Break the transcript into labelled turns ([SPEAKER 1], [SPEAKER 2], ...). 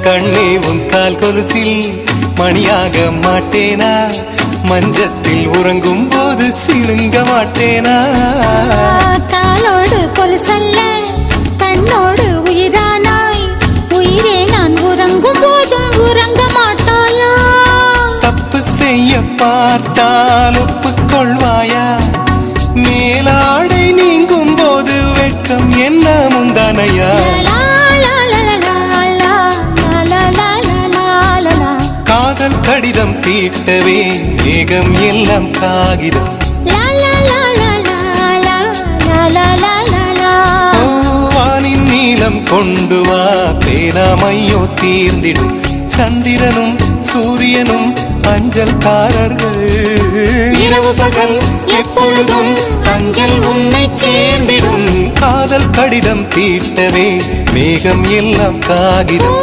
[SPEAKER 1] கண்ணே உன் கால் கொலுசில் மணியாக மாட்டேனா, மஞ்சத்தில் உறங்கும் போது சிணுங்க மாட்டேனா.
[SPEAKER 2] காலோடு கொலுசல்ல கண்ணோடு உயிரானாய், உயிரே நான் உறங்கும் போதும் உறங்க மாட்டாயா.
[SPEAKER 1] தப்பு செய்ய பார்த்தால் ஒப்புக்கொள்வாயா, மேலாடை நீங்கும் போது வெட்கம் என்ன முந்தானையா. காதல் கடிதம் தீட்டவே மேகம் எல்லாம் காகிதம், வானின் நீளம் கொண்டு வா பேராமையோ தீர்ந்திடும். சந்திரனும் சூரியனும் அஞ்சல்காரர்கள், இரவு பகல் எப்பொழுதும் அஞ்சல் உன்னை சேர்ந்திடும். காதல் கடிதம் தீட்டவே மேகம் எல்லாம் காகிதம்.